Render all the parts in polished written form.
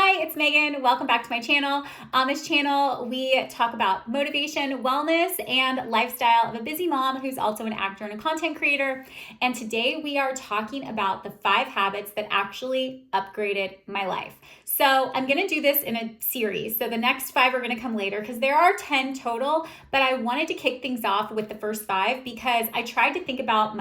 Hi, it's Megan. Welcome back to my channel. On this channel, we talk about motivation, wellness, and lifestyle of a busy mom who's also an actor and a content creator. And today we are talking about the 5 habits that actually upgraded my life. So I'm going to do this in a series. So the next 5 are going to come later because there are 10 total, but I wanted to kick things off with the first 5 because I tried to think about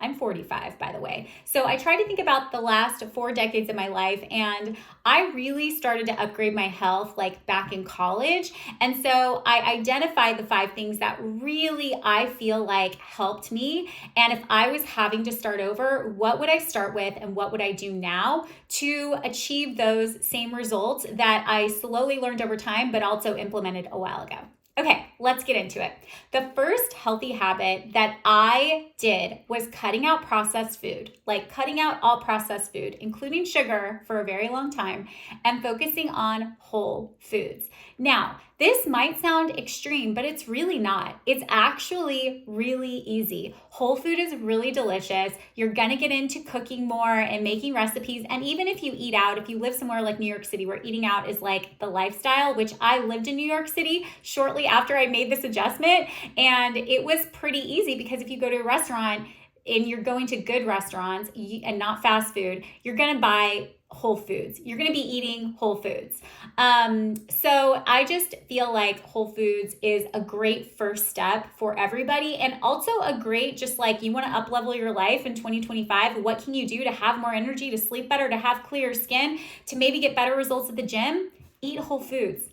I'm 45, by the way. So I tried to think about the last 4 decades of my life, and I really started to upgrade my health like back in college. And so I identified the 5 things that really I feel like helped me. And if I was having to start over, what would I start with and what would I do now to achieve those same results that I slowly learned over time, but also implemented a while ago? Okay, let's get into it. The first healthy habit that I did was cutting out processed food, like cutting out all processed food, including sugar for a very long time, and focusing on whole foods. Now, this might sound extreme, but it's really not. It's actually really easy. Whole food is really delicious. You're gonna get into cooking more and making recipes. And even if you eat out, if you live somewhere like New York City where eating out is like the lifestyle, which I lived in New York City shortly after I made this adjustment. And it was pretty easy because if you go to a restaurant and you're going to good restaurants and not fast food, you're gonna buy whole foods. You're going to be eating whole foods. So I just feel like whole foods is a great first step for everybody, and also a great, just like you want to up level your life in 2025. What can you do to have more energy, to sleep better, to have clear skin, to maybe get better results at the gym? Eat whole foods.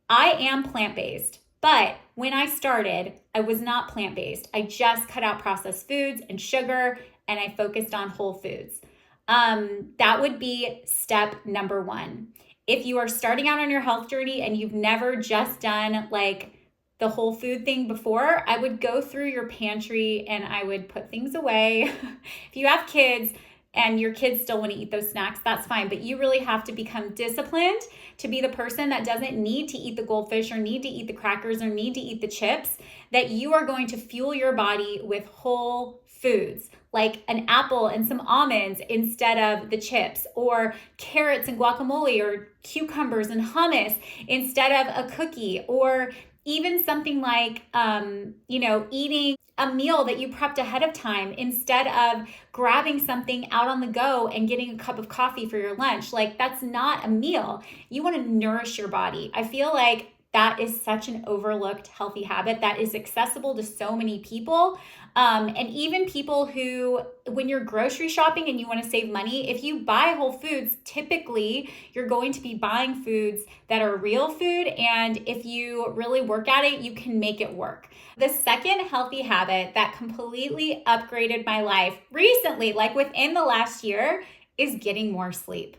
I am plant-based, but when I started, I was not plant-based. I just cut out processed foods and sugar, and I focused on whole foods. That would be step number 1. If you are starting out on your health journey and you've never just done like the whole food thing before, I would go through your pantry and I would put things away. If you have kids and your kids still want to eat those snacks, that's fine. But you really have to become disciplined to be the person that doesn't need to eat the goldfish or need to eat the crackers or need to eat the chips, that you are going to fuel your body with whole foods, like an apple and some almonds instead of the chips, or carrots and guacamole, or cucumbers and hummus instead of a cookie, or even something like, eating a meal that you prepped ahead of time instead of grabbing something out on the go and getting a cup of coffee for your lunch. Like, that's not a meal. You want to nourish your body. I feel like that is such an overlooked healthy habit that is accessible to so many people. And even people who, when you're grocery shopping and you want to save money, if you buy whole foods, typically you're going to be buying foods that are real food. And if you really work at it, you can make it work. The second healthy habit that completely upgraded my life recently, like within the last year, is getting more sleep.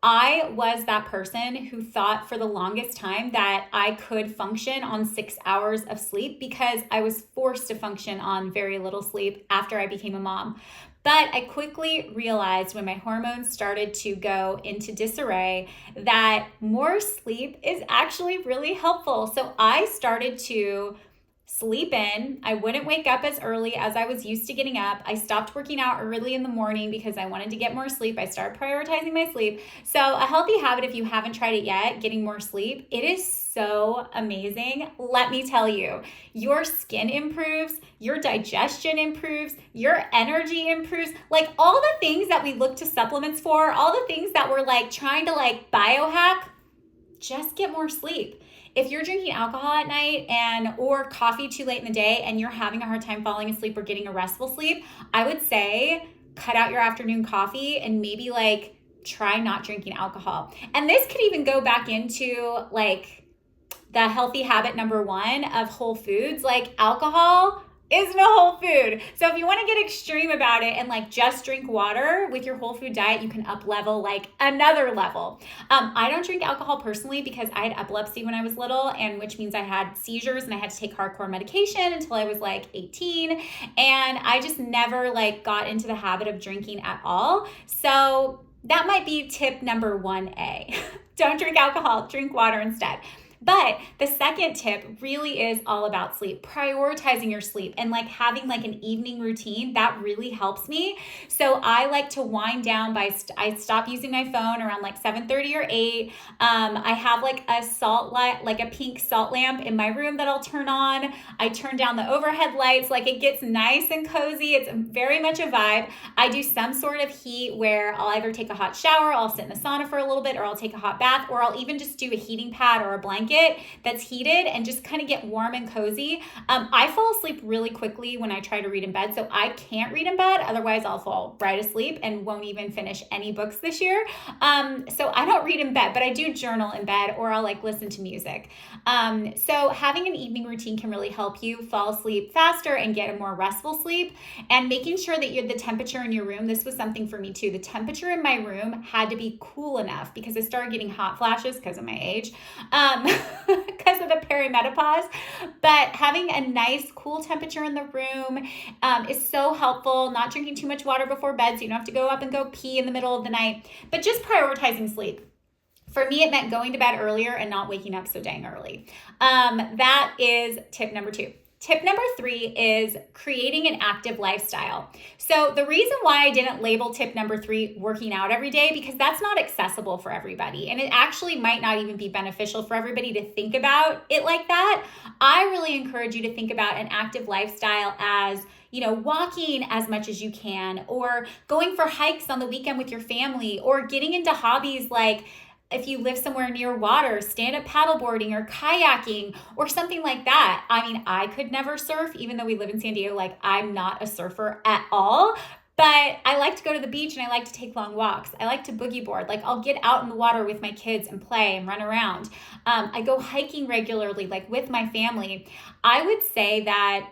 I was that person who thought for the longest time that I could function on 6 hours of sleep because I was forced to function on very little sleep after I became a mom. But I quickly realized when my hormones started to go into disarray that more sleep is actually really helpful. So I started to sleep in. I wouldn't wake up as early as I was used to getting up. I stopped working out early in the morning because I wanted to get more sleep. I started prioritizing my sleep. So a healthy habit, if you haven't tried it yet, getting more sleep, it is so amazing. Let me tell you, your skin improves, your digestion improves, your energy improves. Like all the things that we look to supplements for, all the things that we're like trying to like biohack, just get more sleep. If you're drinking alcohol at night or coffee too late in the day and you're having a hard time falling asleep or getting a restful sleep, I would say cut out your afternoon coffee and maybe like try not drinking alcohol. And this could even go back into like the healthy habit number 1 of whole foods. Like alcohol isn't a whole food. So if you want to get extreme about it and like just drink water with your whole food diet, you can up level like another level. I don't drink alcohol personally because I had epilepsy when I was little, and which means I had seizures and I had to take hardcore medication until I was like 18. And I just never like got into the habit of drinking at all. So that might be tip number 1A. Don't drink alcohol, drink water instead. But the second tip really is all about sleep, prioritizing your sleep and like having like an evening routine that really helps me. So I like to wind down by, I stop using my phone around like 7:30 or 8. I have like a salt light, like a pink salt lamp in my room that I'll turn on. I turn down the overhead lights, like it gets nice and cozy. It's very much a vibe. I do some sort of heat where I'll either take a hot shower, I'll sit in the sauna for a little bit, or I'll take a hot bath, or I'll even just do a heating pad or a blanket that's heated and just kind of get warm and cozy. I fall asleep really quickly when I try to read in bed, so I can't read in bed. Otherwise, I'll fall right asleep and won't even finish any books this year. So I don't read in bed, but I do journal in bed, or I'll like listen to music. So having an evening routine can really help you fall asleep faster and get a more restful sleep. And making sure that the temperature in your room, this was something for me too. The temperature in my room had to be cool enough because I started getting hot flashes because of my age, because of the perimenopause. But having a nice cool temperature in the room is so helpful. Not drinking too much water before bed so you don't have to go up and go pee in the middle of the night, but just prioritizing sleep. For me, it meant going to bed earlier and not waking up so dang early. That is tip number 2. Tip number 3 is creating an active lifestyle. So the reason why I didn't label tip number 3 working out every day, because that's not accessible for everybody. And it actually might not even be beneficial for everybody to think about it like that. I really encourage you to think about an active lifestyle as, walking as much as you can, or going for hikes on the weekend with your family, or getting into hobbies like, if you live somewhere near water, stand-up paddleboarding or kayaking or something like that. I mean, I could never surf, even though we live in San Diego. Like, I'm not a surfer at all, but I like to go to the beach and I like to take long walks. I like to boogie board. Like, I'll get out in the water with my kids and play and run around. I go hiking regularly, like with my family. I would say that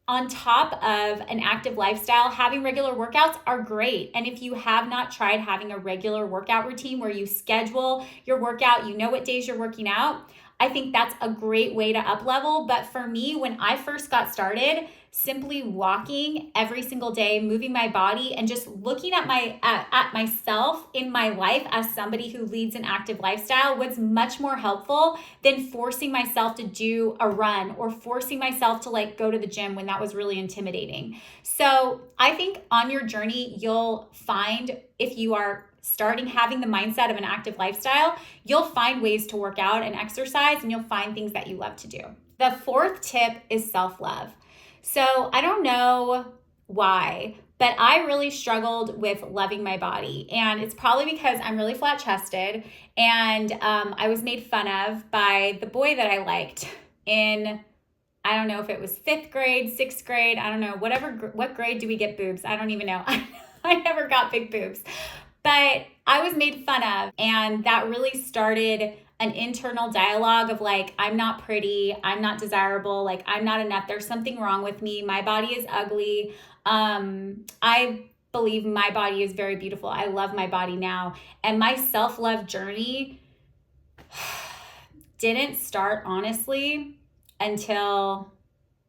on top of an active lifestyle, having regular workouts are great. And if you have not tried having a regular workout routine where you schedule your workout, you know what days you're working out, I think that's a great way to up level. But for me, when I first got started, simply walking every single day, moving my body, and just looking at myself in my life as somebody who leads an active lifestyle was much more helpful than forcing myself to do a run or forcing myself to like go to the gym when that was really intimidating. So I think on your journey, you'll find, if you are having the mindset of an active lifestyle, you'll find ways to work out and exercise, and you'll find things that you love to do. The 4th tip is self-love. So I don't know why, but I really struggled with loving my body. And it's probably because I'm really flat chested, and I was made fun of by the boy that I liked in, I don't know if it was 5th grade, 6th grade, I don't know, what grade do we get boobs? I don't even know. I never got big boobs. But I was made fun of, and that really started an internal dialogue of like, I'm not pretty, I'm not desirable, like I'm not enough, there's something wrong with me, my body is ugly. I believe my body is very beautiful. I love my body now. And my self-love journey didn't start, honestly, until,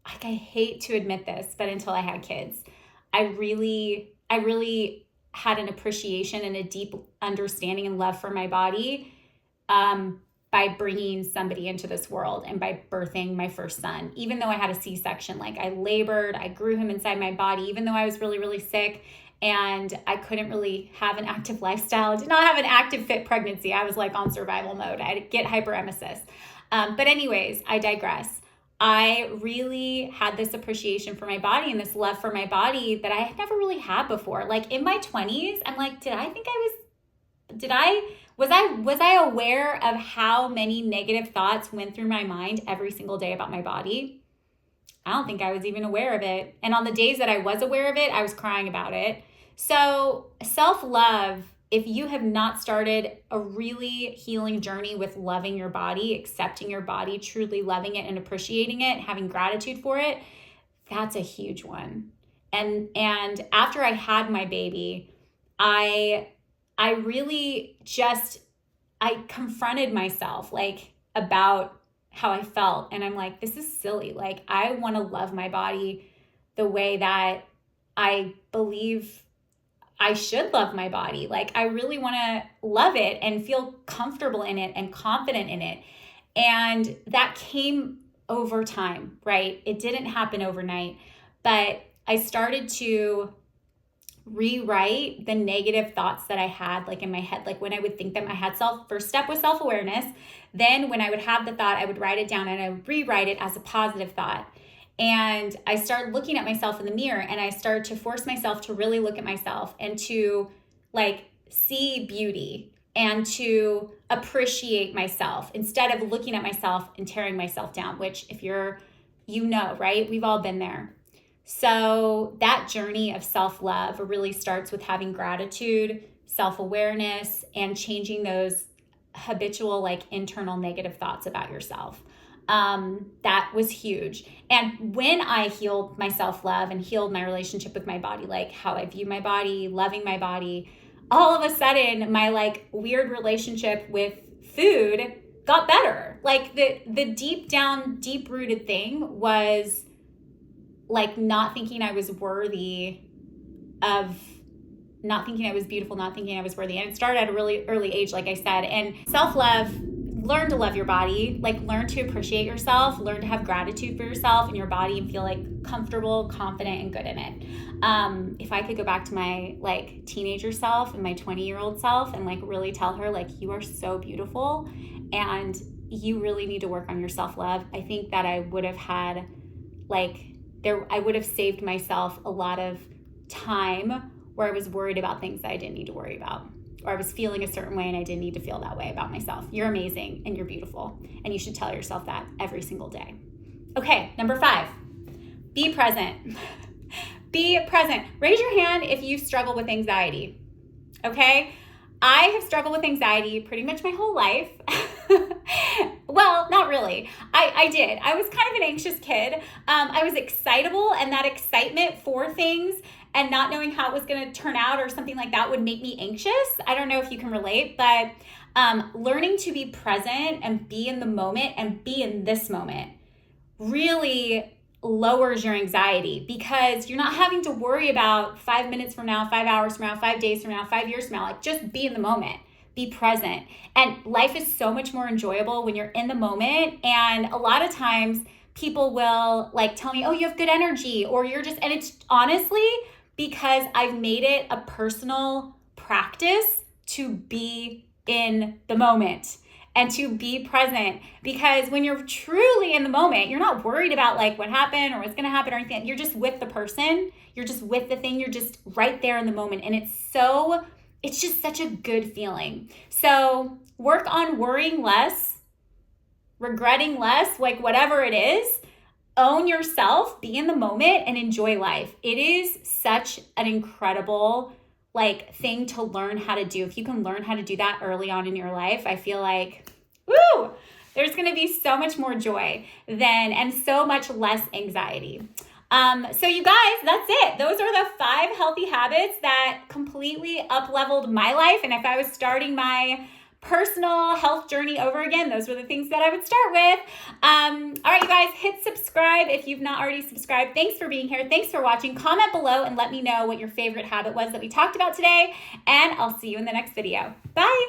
like, I hate to admit this, but until I had kids. I really had an appreciation and a deep understanding and love for my body by bringing somebody into this world and by birthing my first son. Even though I had a C-section, like I labored, I grew him inside my body, even though I was really, really sick and I couldn't really have an active lifestyle. I did not have an active fit pregnancy. I was like on survival mode. I'd get hyperemesis. But anyways, I digress. I really had this appreciation for my body and this love for my body that I had never really had before. Like in my 20s, I'm like, was I aware of how many negative thoughts went through my mind every single day about my body? I don't think I was even aware of it. And on the days that I was aware of it, I was crying about it. So self-love, if you have not started a really healing journey with loving your body, accepting your body, truly loving it and appreciating it, having gratitude for it, that's a huge one. And after I had my baby, I really just, I confronted myself like about how I felt. And I'm like, this is silly. Like, I want to love my body the way that I believe I should love my body. Like, I really want to love it and feel comfortable in it and confident in it. And that came over time, right? It didn't happen overnight, but I started to rewrite the negative thoughts that I had like in my head. Like when I would think them, I had first step was self-awareness. Then when I would have the thought, I would write it down and I would rewrite it as a positive thought. And I started looking at myself in the mirror, and I started to force myself to really look at myself and to like see beauty and to appreciate myself instead of looking at myself and tearing myself down, which if you're, right? We've all been there. So that journey of self-love really starts with having gratitude, self-awareness, and changing those habitual, like internal negative thoughts about yourself. That was huge. And when I healed my self-love and healed my relationship with my body, like how I view my body, loving my body, all of a sudden my like weird relationship with food got better. Like the deep down, deep rooted thing was like not thinking I was worthy of, not thinking I was beautiful, not thinking I was worthy. And it started at a really early age, like I said. And self-love, learn to love your body, like learn to appreciate yourself, learn to have gratitude for yourself and your body and feel like comfortable, confident, and good in it. If I could go back to my like teenager self and my 20-year-old self and like really tell her like, you are so beautiful and you really need to work on your self-love, I think that I would have had like, I would have saved myself a lot of time where I was worried about things that I didn't need to worry about, or I was feeling a certain way and I didn't need to feel that way about myself. You're amazing and you're beautiful, and you should tell yourself that every single day. Okay, number 5, be present. Be present. Raise your hand if you struggle with anxiety. Okay? I have struggled with anxiety pretty much my whole life. Well, not really. I did. I was kind of an anxious kid. I was excitable, and that excitement for things and not knowing how it was going to turn out or something like that would make me anxious. I don't know if you can relate, but learning to be present and be in the moment and be in this moment really lowers your anxiety, because you're not having to worry about 5 minutes from now, 5 hours from now, 5 days from now, 5 years from now. Like, just be in the moment, be present. And life is so much more enjoyable when you're in the moment. And a lot of times people will like tell me, oh, you have good energy, or you're just, and it's honestly because I've made it a personal practice to be in the moment and to be present. Because when you're truly in the moment, you're not worried about like what happened or what's going to happen or anything. You're just with the person. You're just with the thing. You're just right there in the moment. And it's just such a good feeling. So work on worrying less, regretting less, like whatever it is. Own yourself, be in the moment, and enjoy life. It is such an incredible like thing to learn how to do. If you can learn how to do that early on in your life, I feel like, woo, there's going to be so much more joy then, and so much less anxiety. So you guys, that's it. Those are the 5 healthy habits that completely up-leveled my life. And if I was starting my personal health journey over again, those were the things that I would start with. All right, you guys, hit subscribe if you've not already subscribed. Thanks for being here. Thanks for watching. Comment below and let me know what your favorite habit was that we talked about today. And I'll see you in the next video. Bye.